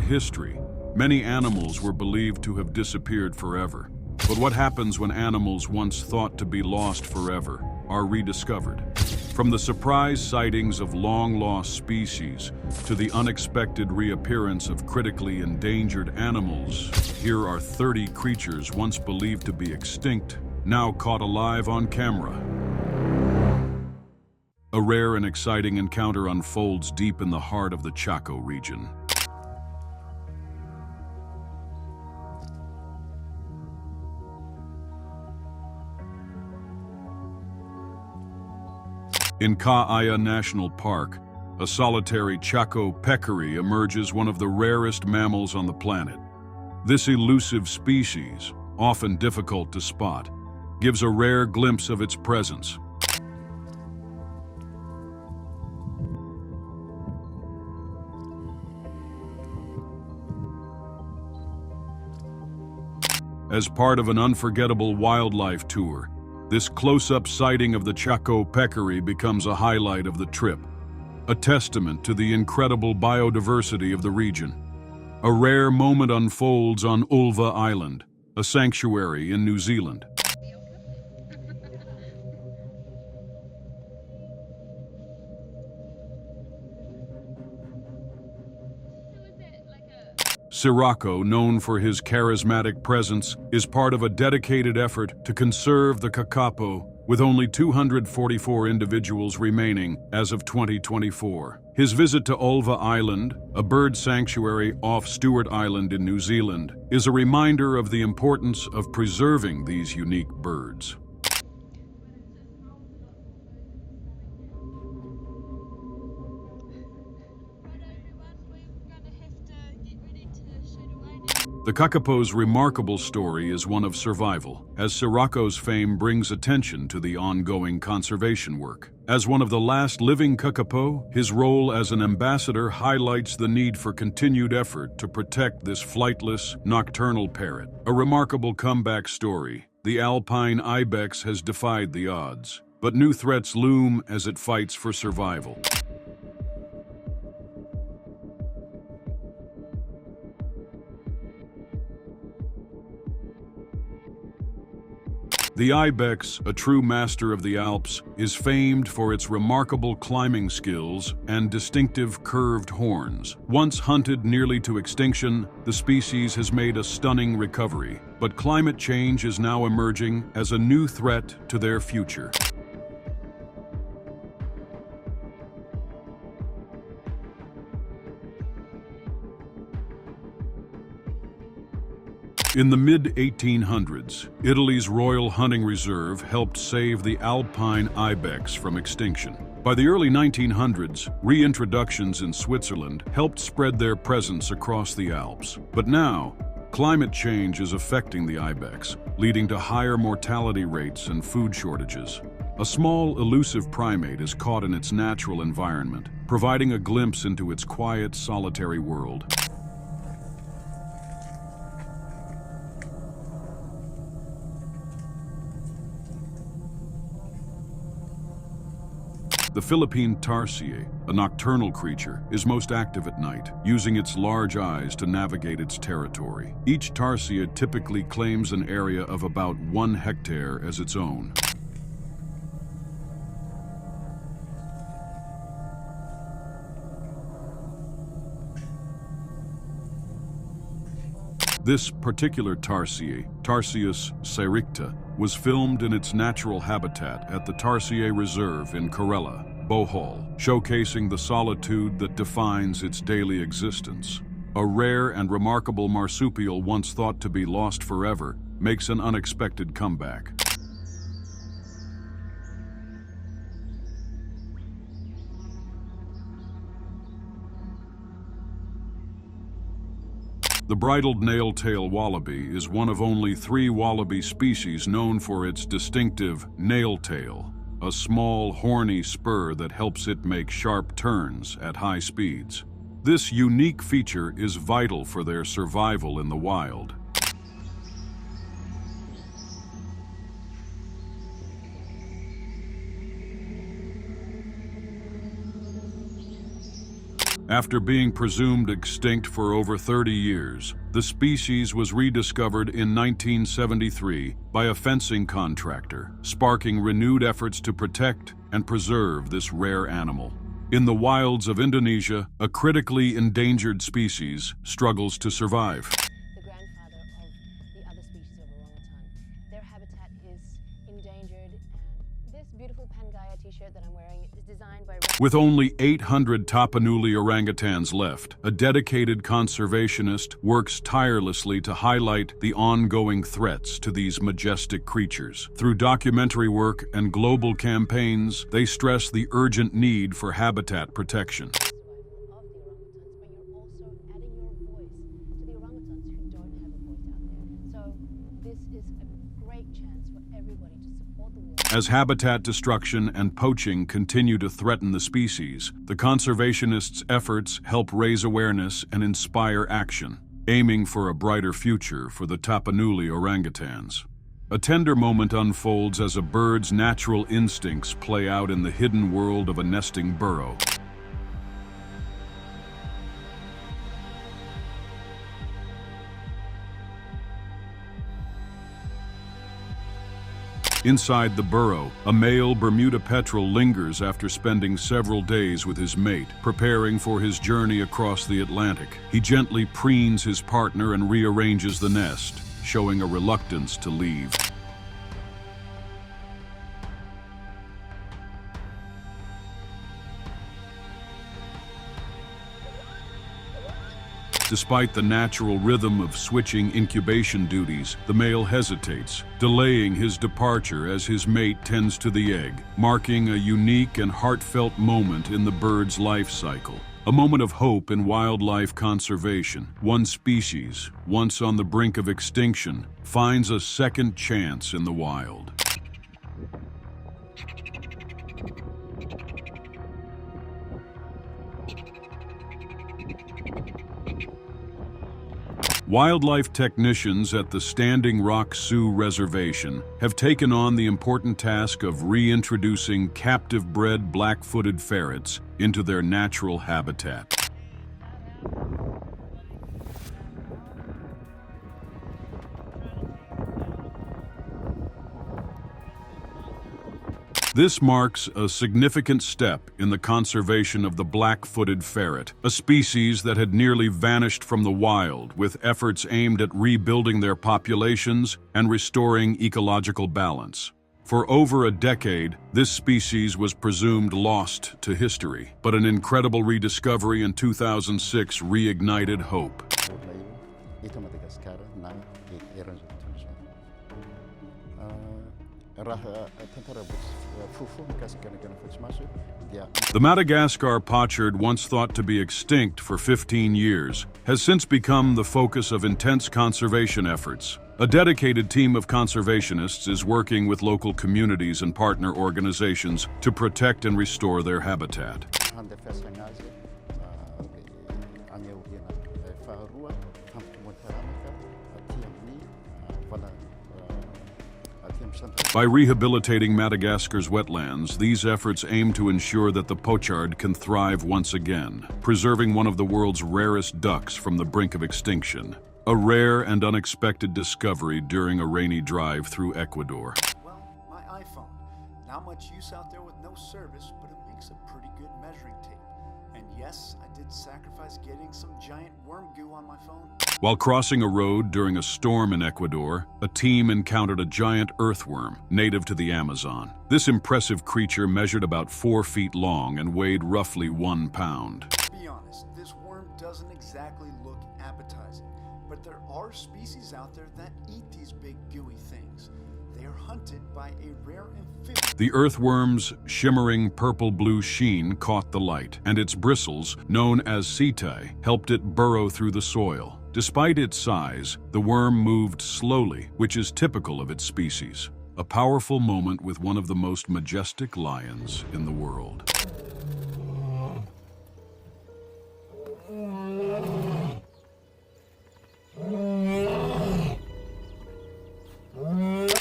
history, many animals were believed to have disappeared forever. But what happens when animals once thought to be lost forever are rediscovered? From the surprise sightings of long-lost species to the unexpected reappearance of critically endangered animals, here are 30 creatures once believed to be extinct, now caught alive on camera. A rare and exciting encounter unfolds deep in the heart of the Chaco region. In Ka'aya National Park, a solitary Chaco peccary emerges, one of the rarest mammals on the planet. This elusive species, often difficult to spot, gives a rare glimpse of its presence. As part of an unforgettable wildlife tour, this close-up sighting of the Chaco peccary becomes a highlight of the trip, a testament to the incredible biodiversity of the region. A rare moment unfolds on Ulva Island, a sanctuary in New Zealand. Sirocco, known for his charismatic presence, is part of a dedicated effort to conserve the kakapo, with only 244 individuals remaining as of 2024. His visit to Ulva Island, a bird sanctuary off Stewart Island in New Zealand, is a reminder of the importance of preserving these unique birds. The kakapo's remarkable story is one of survival, as Sirocco's fame brings attention to the ongoing conservation work. As one of the last living kakapo, his role as an ambassador highlights the need for continued effort to protect this flightless, nocturnal parrot. A remarkable comeback story, the alpine ibex has defied the odds, but new threats loom as it fights for survival. The ibex, a true master of the Alps, is famed for its remarkable climbing skills and distinctive curved horns. Once hunted nearly to extinction, the species has made a stunning recovery, but climate change is now emerging as a new threat to their future. In the mid-1800s, Italy's Royal Hunting Reserve helped save the alpine ibex from extinction. By the early 1900s, reintroductions in Switzerland helped spread their presence across the Alps. But now, climate change is affecting the ibex, leading to higher mortality rates and food shortages. A small, elusive primate is caught in its natural environment, providing a glimpse into its quiet, solitary world. The Philippine tarsier, a nocturnal creature, is most active at night, using its large eyes to navigate its territory. Each tarsier typically claims an area of about 1 hectare as its own. This particular tarsier, Tarsius syricta, was filmed in its natural habitat at the Tarsier Reserve in Karela, Bohol, showcasing the solitude that defines its daily existence. A rare and remarkable marsupial once thought to be lost forever makes an unexpected comeback. The bridled nail-tail wallaby is one of only 3 wallaby species known for its distinctive nail tail, a small, horny spur that helps it make sharp turns at high speeds. This unique feature is vital for their survival in the wild. After being presumed extinct for over 30 years, the species was rediscovered in 1973 by a fencing contractor, sparking renewed efforts to protect and preserve this rare animal. In the wilds of Indonesia, a critically endangered species struggles to survive. The grandfather of the other species of orangutan. Their habitat is endangered, and this beautiful Pangaea t-shirt that I'm wearing is designed by... With only 800 Tapanuli orangutans left, a dedicated conservationist works tirelessly to highlight the ongoing threats to these majestic creatures. Through documentary work and global campaigns, they stress the urgent need for habitat protection. Survival of the orangutans, but you're also adding your voice to the orangutans who don't have a voice out there. So this is a great chance for everybody to support the work. As habitat destruction and poaching continue to threaten the species, the conservationists' efforts help raise awareness and inspire action, aiming for a brighter future for the Tapanuli orangutans. A tender moment unfolds as a bird's natural instincts play out in the hidden world of a nesting burrow. Inside the burrow, a male Bermuda petrel lingers after spending several days with his mate, preparing for his journey across the Atlantic. He gently preens his partner and rearranges the nest, showing a reluctance to leave. Despite the natural rhythm of switching incubation duties, the male hesitates, delaying his departure as his mate tends to the egg, marking a unique and heartfelt moment in the bird's life cycle. A moment of hope in wildlife conservation. One species, once on the brink of extinction, finds a second chance in the wild. Wildlife technicians at the Standing Rock Sioux Reservation have taken on the important task of reintroducing captive-bred black-footed ferrets into their natural habitat. This marks a significant step in the conservation of the black-footed ferret, a species that had nearly vanished from the wild, with efforts aimed at rebuilding their populations and restoring ecological balance. For over a decade, this species was presumed lost to history, but an incredible rediscovery in 2006 reignited hope. The Madagascar pochard, once thought to be extinct for 15 years, has since become the focus of intense conservation efforts. A dedicated team of conservationists is working with local communities and partner organizations to protect and restore their habitat. By rehabilitating Madagascar's wetlands, these efforts aim to ensure that the pochard can thrive once again, preserving one of the world's rarest ducks from the brink of extinction. A rare and unexpected discovery during a rainy drive through Ecuador. Well, my iPhone. Not much use out there with no service, but it makes a pretty good measuring tape. And yes, I did sacrifice getting some giant worm goo on my phone. While crossing a road during a storm in Ecuador, a team encountered a giant earthworm native to the Amazon. This impressive creature measured about 4 feet long and weighed roughly 1 pound. To be honest, this worm doesn't exactly look appetizing, but there are species out there that eat these big gooey things. They are hunted by a rare amphibian. The earthworm's shimmering purple-blue sheen caught the light, and its bristles, known as setae, helped it burrow through the soil. Despite its size, the worm moved slowly, which is typical of its species. A powerful moment with one of the most majestic lions in the world.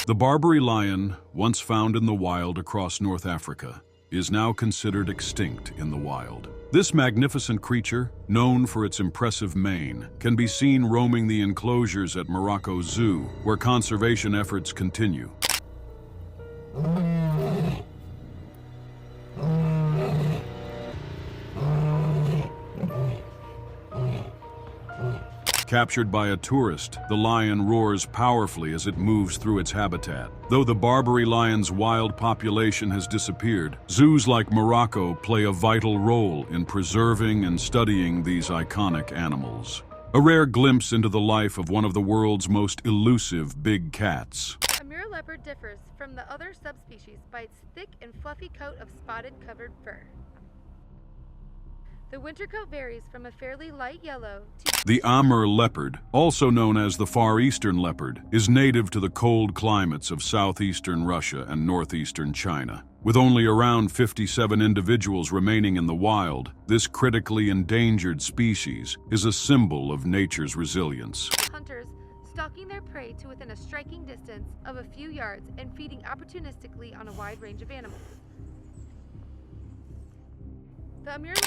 The Barbary lion, once found in the wild across North Africa, is now considered extinct in the wild. This magnificent creature, known for its impressive mane, can be seen roaming the enclosures at Morocco Zoo, where conservation efforts continue. Captured by a tourist, the lion roars powerfully as it moves through its habitat. Though the Barbary lion's wild population has disappeared, zoos like Morocco play a vital role in preserving and studying these iconic animals. A rare glimpse into the life of one of the world's most elusive big cats. Amur leopard differs from the other subspecies by its thick and fluffy coat of spotted covered fur. The winter coat varies from a fairly light yellow to... The Amur leopard, also known as the Far Eastern leopard, is native to the cold climates of southeastern Russia and northeastern China. With only around 57 individuals remaining in the wild, this critically endangered species is a symbol of nature's resilience. Hunters stalking their prey to within a striking distance of a few yards and feeding opportunistically on a wide range of animals.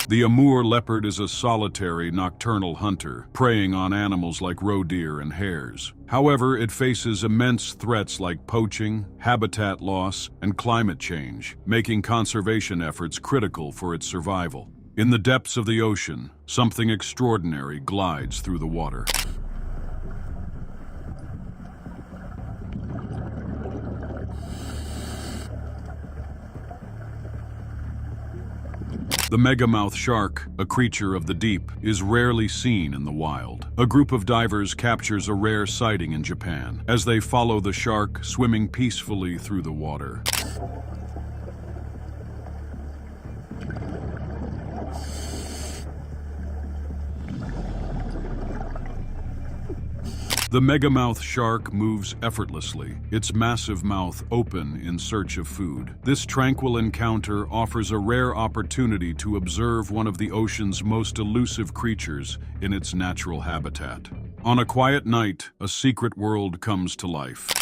The Amur leopard is a solitary nocturnal hunter, preying on animals like roe deer and hares. However, it faces immense threats like poaching, habitat loss, and climate change, making conservation efforts critical for its survival. In the depths of the ocean, something extraordinary glides through the water. The megamouth shark, a creature of the deep, is rarely seen in the wild. A group of divers captures a rare sighting in Japan as they follow the shark swimming peacefully through the water. The megamouth shark moves effortlessly, its massive mouth open in search of food. This tranquil encounter offers a rare opportunity to observe one of the ocean's most elusive creatures in its natural habitat. On a quiet night, a secret world comes to life.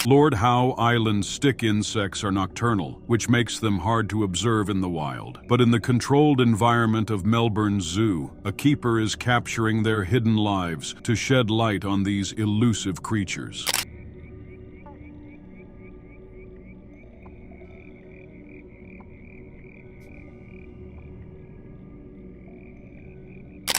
Lord Howe Island stick insects are nocturnal, which makes them hard to observe in the wild. But in the controlled environment of Melbourne Zoo, a keeper is capturing their hidden lives to shed light on these elusive creatures.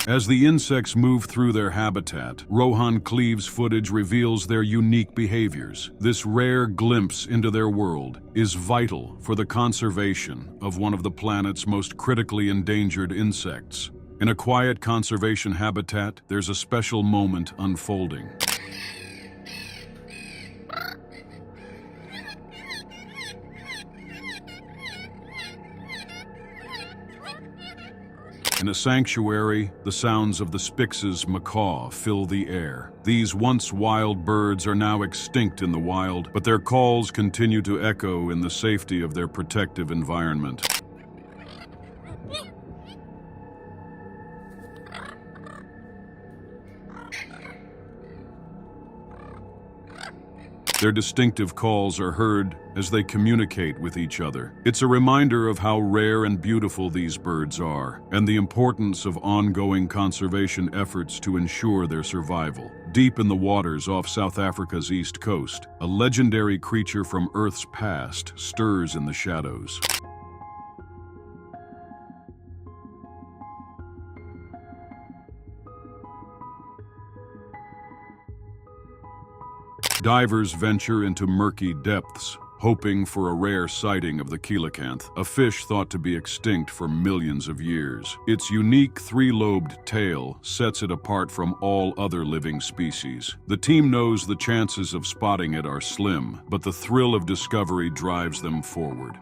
As the insects move through their habitat, Rohan Cleave's footage reveals their unique behaviors. This rare glimpse into their world is vital for the conservation of one of the planet's most critically endangered insects. In a quiet conservation habitat, there's a special moment unfolding. In a sanctuary, the sounds of the Spix's macaw fill the air. These once wild birds are now extinct in the wild, but their calls continue to echo in the safety of their protective environment. Their distinctive calls are heard as they communicate with each other. It's a reminder of how rare and beautiful these birds are, and the importance of ongoing conservation efforts to ensure their survival. Deep in the waters off South Africa's east coast, a legendary creature from Earth's past stirs in the shadows. Divers venture into murky depths, hoping for a rare sighting of the coelacanth, a fish thought to be extinct for millions of years. Its unique three-lobed tail sets it apart from all other living species. The team knows the chances of spotting it are slim, but the thrill of discovery drives them forward.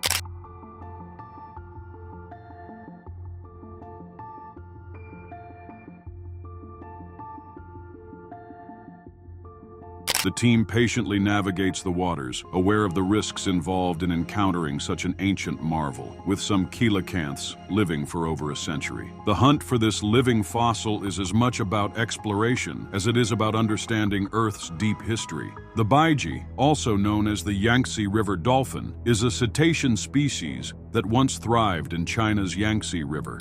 The team patiently navigates the waters, aware of the risks involved in encountering such an ancient marvel, with some coelacanths living for over a century. The hunt for this living fossil is as much about exploration as it is about understanding Earth's deep history. The baiji, also known as the Yangtze River dolphin, is a cetacean species that once thrived in China's Yangtze River.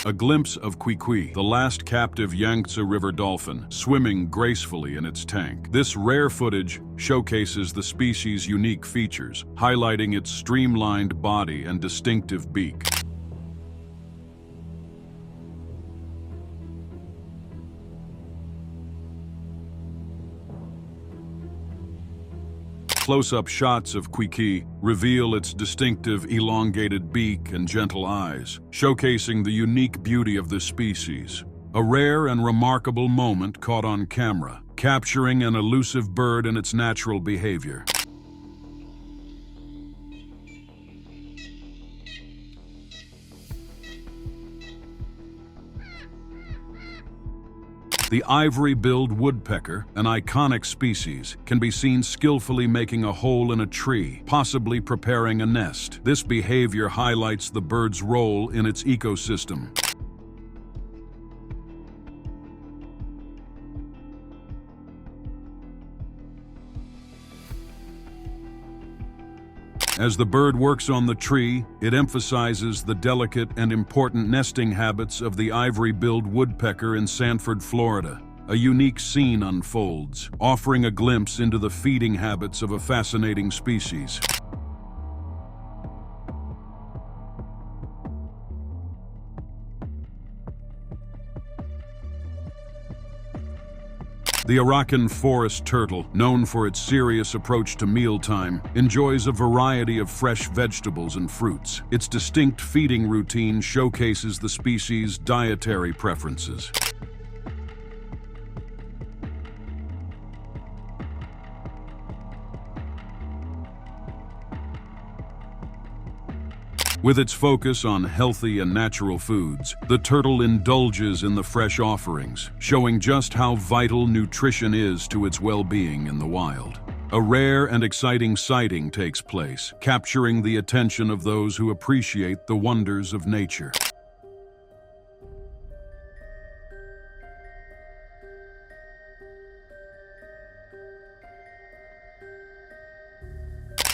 A glimpse of Kwikwi, the last captive Yangtze River dolphin, swimming gracefully in its tank. This rare footage showcases the species' unique features, highlighting its streamlined body and distinctive beak. Close-up shots of Kwikwi reveal its distinctive elongated beak and gentle eyes, showcasing the unique beauty of this species. A rare and remarkable moment caught on camera, capturing an elusive bird in its natural behavior. The ivory-billed woodpecker, an iconic species, can be seen skillfully making a hole in a tree, possibly preparing a nest. This behavior highlights the bird's role in its ecosystem. As the bird works on the tree, it emphasizes the delicate and important nesting habits of the ivory-billed woodpecker in Sanford, Florida. A unique scene unfolds, offering a glimpse into the feeding habits of a fascinating species. The Arakan forest turtle, known for its serious approach to mealtime, enjoys a variety of fresh vegetables and fruits. Its distinct feeding routine showcases the species' dietary preferences. With its focus on healthy and natural foods, the turtle indulges in the fresh offerings, showing just how vital nutrition is to its well-being in the wild. A rare and exciting sighting takes place, capturing the attention of those who appreciate the wonders of nature.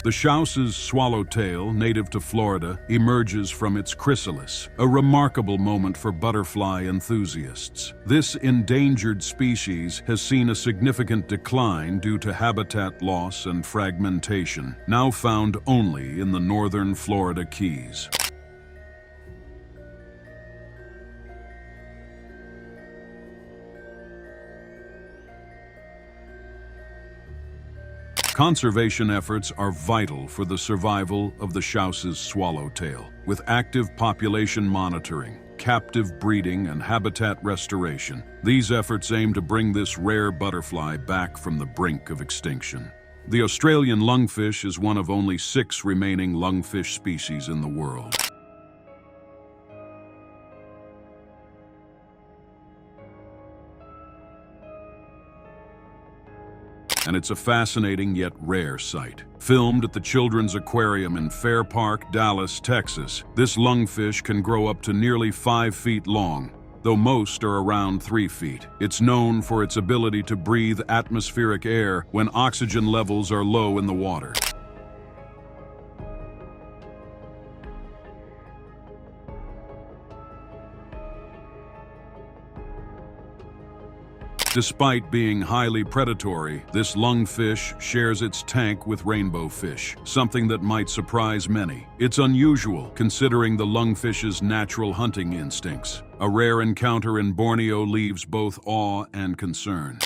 The Schaus's swallowtail, native to Florida, emerges from its chrysalis, a remarkable moment for butterfly enthusiasts. This endangered species has seen a significant decline due to habitat loss and fragmentation, now found only in the northern Florida Keys. Conservation efforts are vital for the survival of the Schaus's swallowtail, with active population monitoring, captive breeding, and habitat restoration. These efforts aim to bring this rare butterfly back from the brink of extinction. The Australian lungfish is one of only 6 remaining lungfish species in the world. And it's a fascinating yet rare sight. Filmed at the Children's Aquarium in Fair Park, Dallas, Texas, this lungfish can grow up to nearly 5 feet long, though most are around 3 feet. It's known for its ability to breathe atmospheric air when oxygen levels are low in the water. Despite being highly predatory, this lungfish shares its tank with rainbow fish, something that might surprise many. It's unusual, considering the lungfish's natural hunting instincts. A rare encounter in Borneo leaves both awe and concern.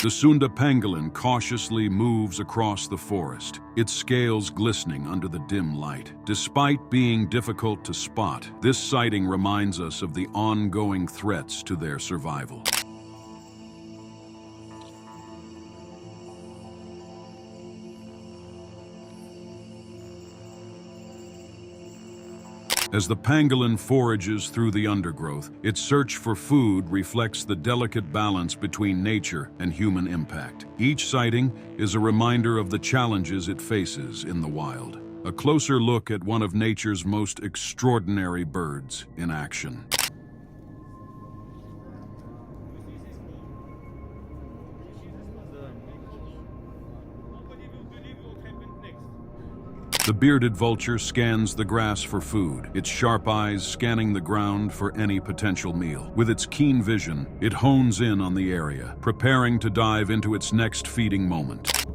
The Sunda pangolin cautiously moves across the forest, its scales glistening under the dim light. Despite being difficult to spot, this sighting reminds us of the ongoing threats to their survival. As the pangolin forages through the undergrowth, its search for food reflects the delicate balance between nature and human impact. Each sighting is a reminder of the challenges it faces in the wild. A closer look at one of nature's most extraordinary birds in action. The bearded vulture scans the grass for food, its sharp eyes scanning the ground for any potential meal. With its keen vision, it hones in on the area, preparing to dive into its next feeding moment.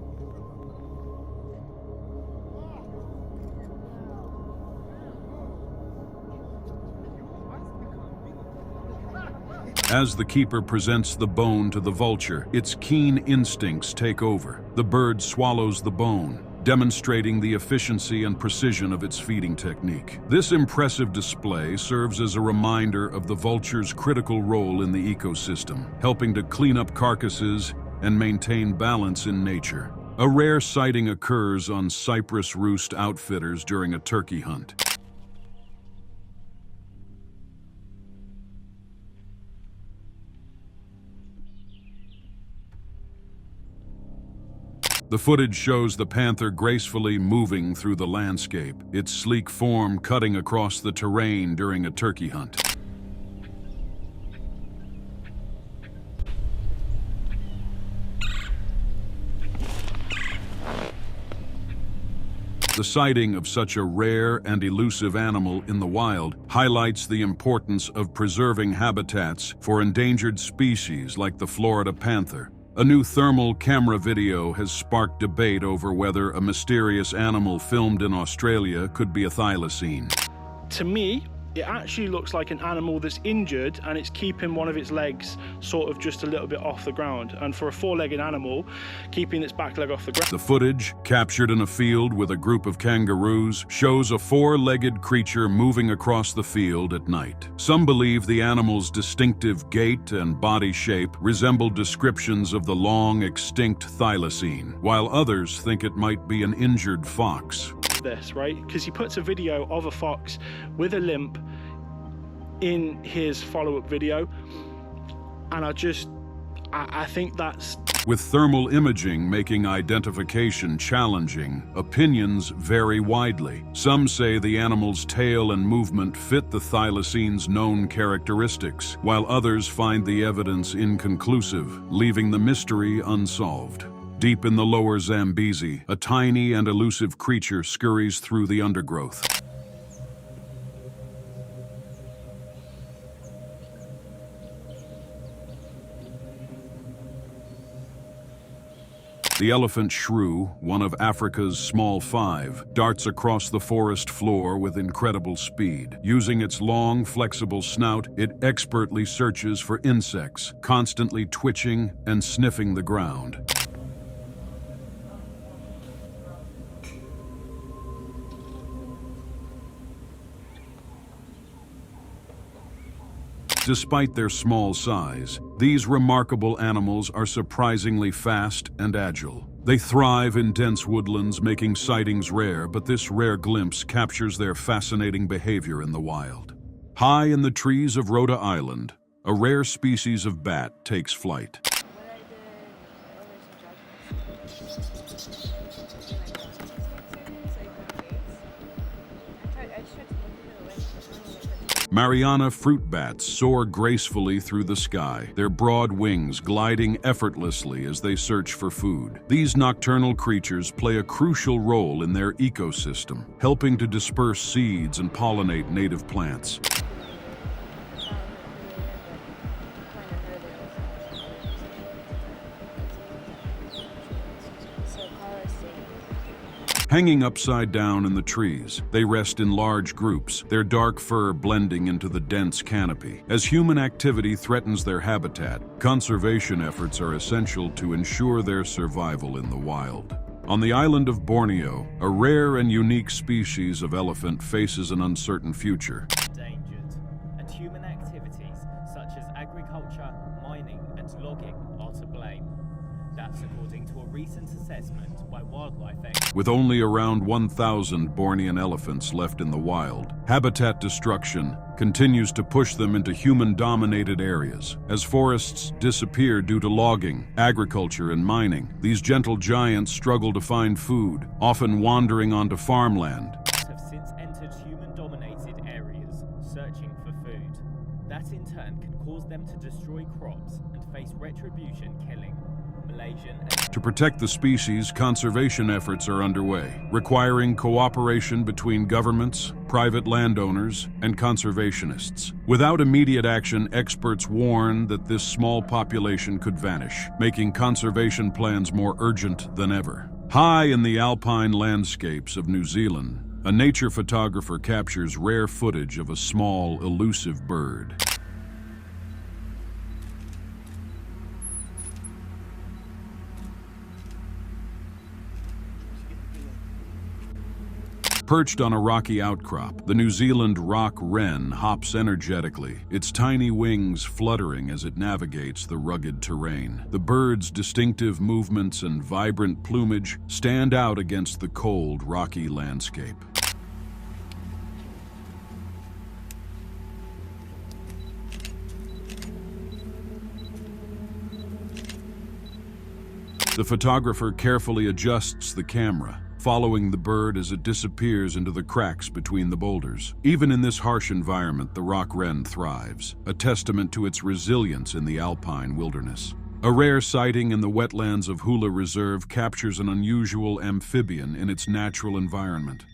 As the keeper presents the bone to the vulture, its keen instincts take over. The bird swallows the bone, demonstrating the efficiency and precision of its feeding technique. This impressive display serves as a reminder of the vulture's critical role in the ecosystem, helping to clean up carcasses and maintain balance in nature. A rare sighting occurs on cypress roost outfitters during a turkey hunt. The footage shows the panther gracefully moving through the landscape, its sleek form cutting across the terrain during a turkey hunt. The sighting of such a rare and elusive animal in the wild highlights the importance of preserving habitats for endangered species like the Florida panther. A new thermal camera video has sparked debate over whether a mysterious animal filmed in Australia could be a thylacine. To me, it actually looks like an animal that's injured and it's keeping one of its legs sort of just a little bit off the ground. And for a four-legged animal, keeping its back leg off the ground. The footage, captured in a field with a group of kangaroos, shows a four-legged creature moving across the field at night. Some believe the animal's distinctive gait and body shape resemble descriptions of the long-extinct thylacine, while others think it might be an injured fox. This, right? Because he puts a video of a fox with a limp in his follow-up video, and I think that's... With thermal imaging making identification challenging, opinions vary widely. Some say the animal's tail and movement fit the thylacine's known characteristics, while others find the evidence inconclusive, leaving the mystery unsolved. Deep in the lower Zambezi, a tiny and elusive creature scurries through the undergrowth. The elephant shrew, one of Africa's small five, darts across the forest floor with incredible speed. Using its long, flexible snout, it expertly searches for insects, constantly twitching and sniffing the ground. Despite their small size, these remarkable animals are surprisingly fast and agile. They thrive in dense woodlands, making sightings rare, but this rare glimpse captures their fascinating behavior in the wild. High in the trees of Rhode Island, a rare species of bat takes flight. Mariana fruit bats soar gracefully through the sky, their broad wings gliding effortlessly as they search for food. These nocturnal creatures play a crucial role in their ecosystem, helping to disperse seeds and pollinate native plants. Hanging upside down in the trees, they rest in large groups, their dark fur blending into the dense canopy. As human activity threatens their habitat, conservation efforts are essential to ensure their survival in the wild. On the island of Borneo, a rare and unique species of elephant faces an uncertain future. Endangered, and human activities such as agriculture, mining, and logging are to blame. That's according to a recent assessment by wildlife experts. With only around 1,000 Bornean elephants left in the wild, habitat destruction continues to push them into human-dominated areas. As forests disappear due to logging, agriculture, and mining, these gentle giants struggle to find food, often wandering onto farmland. Have since entered human-dominated areas, searching for food. That in turn can cause them to destroy crops and face retribution killing. To protect the species, conservation efforts are underway, requiring cooperation between governments, private landowners, and conservationists. Without immediate action, experts warn that this small population could vanish, making conservation plans more urgent than ever. High in the alpine landscapes of New Zealand, a nature photographer captures rare footage of a small, elusive bird. Perched on a rocky outcrop, the New Zealand rock wren hops energetically, its tiny wings fluttering as it navigates the rugged terrain. The bird's distinctive movements and vibrant plumage stand out against the cold, rocky landscape. The photographer carefully adjusts the camera, following the bird as it disappears into the cracks between the boulders. Even in this harsh environment, the rock wren thrives, a testament to its resilience in the alpine wilderness. A rare sighting in the wetlands of Hula Reserve captures an unusual amphibian in its natural environment.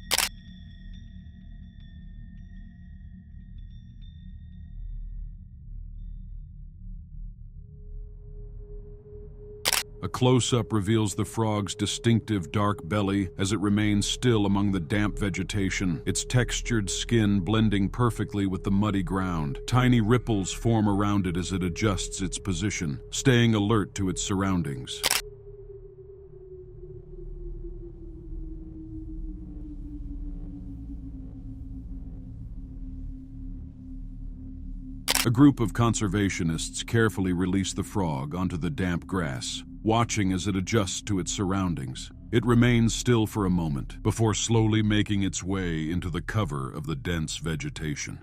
A close-up reveals the frog's distinctive dark belly as it remains still among the damp vegetation, its textured skin blending perfectly with the muddy ground. Tiny ripples form around it as it adjusts its position, staying alert to its surroundings. A group of conservationists carefully release the frog onto the damp grass, watching as it adjusts to its surroundings. It remains still for a moment before slowly making its way into the cover of the dense vegetation.